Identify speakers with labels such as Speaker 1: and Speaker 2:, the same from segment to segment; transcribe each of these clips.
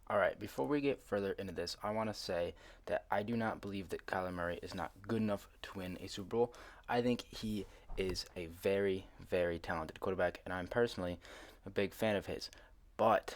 Speaker 1: All right, before we get further into this, I want to say that I do not believe that Kyler Murray is not good enough to win a Super Bowl. I think he is a very, very talented quarterback, and I'm personally a big fan of his. But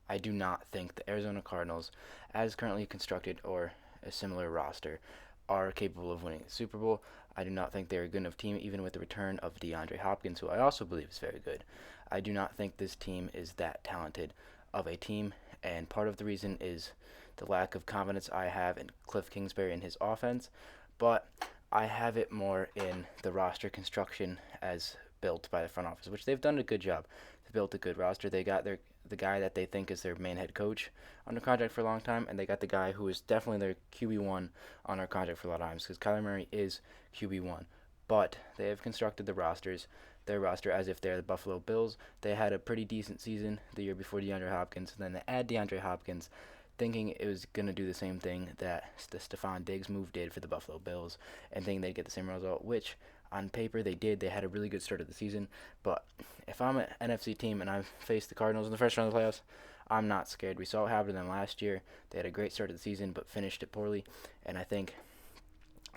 Speaker 1: I do not think the Arizona Cardinals, as currently constructed or a similar roster, are capable of winning the Super Bowl. I do not think they're a good enough team, even with the return of DeAndre Hopkins, who I also believe is very good. I do not think this team is that talented of a team, and part of the reason is the lack of confidence I have in Cliff Kingsbury and his offense, but I have it more in the roster construction as built by the front office, which they've done a good job. They built a good roster. They got the guy that they think is their main head coach under contract for a long time, and they got the guy who is definitely their QB1 on our contract for a lot of times because Kyler Murray is QB1. But they have constructed their roster as if they're the Buffalo Bills. They had a pretty decent season the year before DeAndre Hopkins, and then they add DeAndre Hopkins, thinking it was going to do the same thing that the Stephon Diggs move did for the Buffalo Bills, and thinking they'd get the same result, which on paper they did. They had a really good start of the season, but if I'm an NFC team and I face the Cardinals in the first round of the playoffs, I'm not scared. We saw what happened to them last year. They had a great start of the season, but finished it poorly, and I think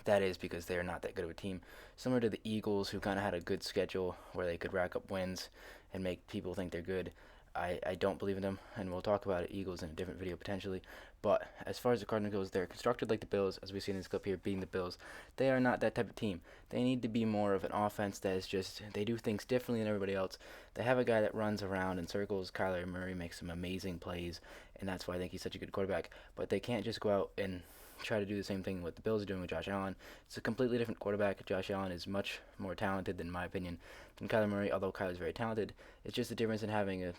Speaker 1: that is because they are not that good of a team. Similar to the Eagles, who kind of had a good schedule where they could rack up wins and make people think they're good. I don't believe in them, and we'll talk about Eagles in a different video potentially. But as far as the Cardinals goes, they're constructed like the Bills, as we see in this clip here, being the Bills. They are not that type of team. They need to be more of an offense that is just, they do things differently than everybody else. They have a guy that runs around in circles. Kyler Murray makes some amazing plays, and that's why I think he's such a good quarterback. But they can't just go out and try to do the same thing what the Bills are doing with Josh Allen. It's a completely different quarterback. Josh Allen is much more talented, in my opinion, than Kyler Murray, although Kyler's very talented. It's just the difference in having a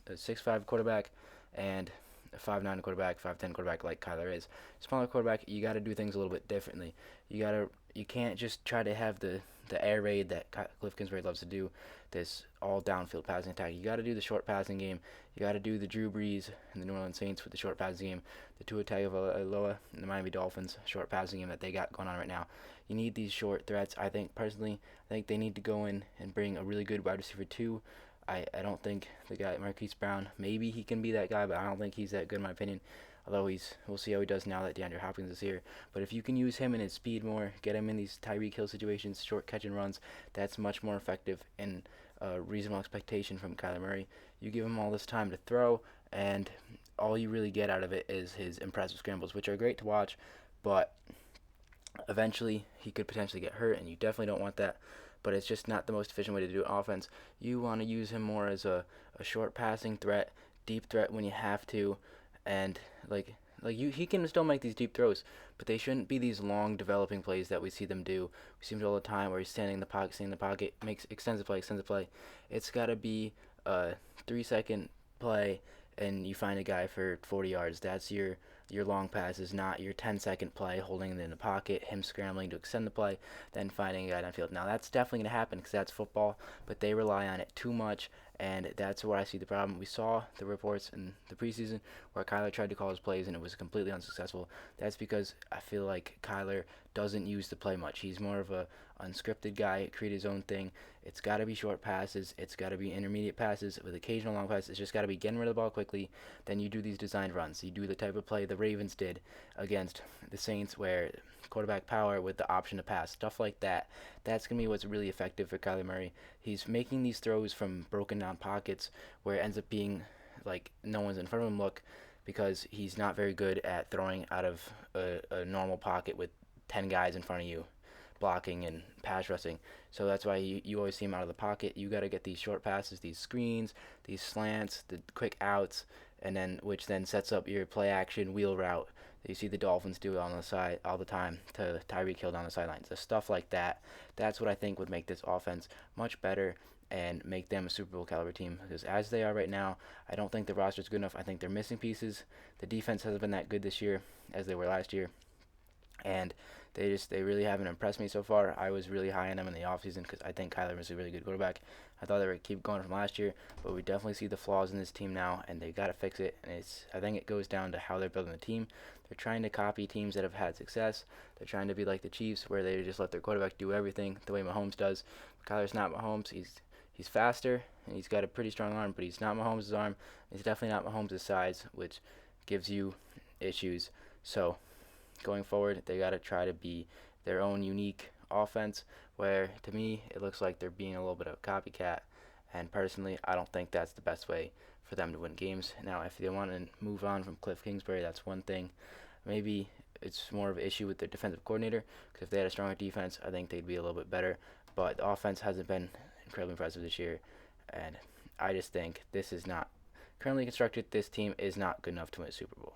Speaker 1: 6'5 quarterback and a 5'9 quarterback, 5'10 quarterback like Kyler is. Smaller quarterback, you got to do things a little bit differently. You can't just try to have the air raid that Cliff Kingsbury loves to do, this all downfield passing attack. You got to do the short passing game. You got to do the Drew Brees and the New Orleans Saints with the short passing game, the Tua Tagovailoa and the Miami Dolphins short passing game that they got going on right now. You need these short threats. I think personally, I think they need to go in and bring a really good wide receiver too. I don't think the guy Marquise Brown, maybe he can be that guy, but I don't think he's that good in my opinion. Although we'll see how he does now that DeAndre Hopkins is here. But if you can use him and his speed more, get him in these Tyreek Hill situations, short catch and runs, that's much more effective and a reasonable expectation from Kyler Murray. You give him all this time to throw, and all you really get out of it is his impressive scrambles, which are great to watch, but eventually he could potentially get hurt, and you definitely don't want that. But it's just not the most efficient way to do offense. You want to use him more as a short passing threat, deep threat when you have to, and he can still make these deep throws, but they shouldn't be these long developing plays that we see them do. We see him do all the time where he's standing in the pocket, makes extends the play. It's got to be a 3 second play, and you find a guy for 40 yards. That's your long pass is not your 10-second play holding it in the pocket, him scrambling to extend the play, then finding a guy downfield. Now, that's definitely going to happen because that's football, but they rely on it too much, and that's where I see the problem. We saw the reports in the preseason where Kyler tried to call his plays and it was completely unsuccessful. That's because I feel like Kyler doesn't use the play much. He's more of a unscripted guy, create his own thing. It's got to be short passes. It's got to be intermediate passes with occasional long passes. It's just got to be getting rid of the ball quickly. Then you do these designed runs. You do the type of play the Ravens did against the Saints where quarterback power with the option to pass, stuff like that. That's going to be what's really effective for Kyler Murray. He's making these throws from broken down pockets where it ends up being like no one's in front of him look because he's not very good at throwing out of a normal pocket with 10 guys in front of you blocking and pass rushing. So that's why you always see him out of the pocket. You got to get these short passes, these screens, these slants, the quick outs, and then which then sets up your play action wheel route that you see the Dolphins do on the side all the time to Tyreek Hill down the sidelines. The stuff like that. That's what I think would make this offense much better and make them a Super Bowl caliber team. Because as they are right now, I don't think the roster is good enough. I think they're missing pieces. The defense hasn't been that good this year as they were last year, and they really haven't impressed me so far. I was really high on them in the offseason because I think Kyler was a really good quarterback. I thought they would keep going from last year, but we definitely see the flaws in this team now, and they got to fix it. And I think it goes down to how they're building the team. They're trying to copy teams that have had success. They're trying to be like the Chiefs, where they just let their quarterback do everything the way Mahomes does. But Kyler's not Mahomes. He's faster and he's got a pretty strong arm, but he's not Mahomes' arm. He's definitely not Mahomes' size, which gives you issues. So going forward, they got to try to be their own unique offense, where to me it looks like they're being a little bit of a copycat. And personally, I don't think that's the best way for them to win games. Now, if they want to move on from Cliff Kingsbury, that's one thing. Maybe it's more of an issue with their defensive coordinator, because if they had a stronger defense, I think they'd be a little bit better. But the offense hasn't been incredibly impressive this year, and I just think this is not currently constructed. This team is not good enough to win a Super Bowl.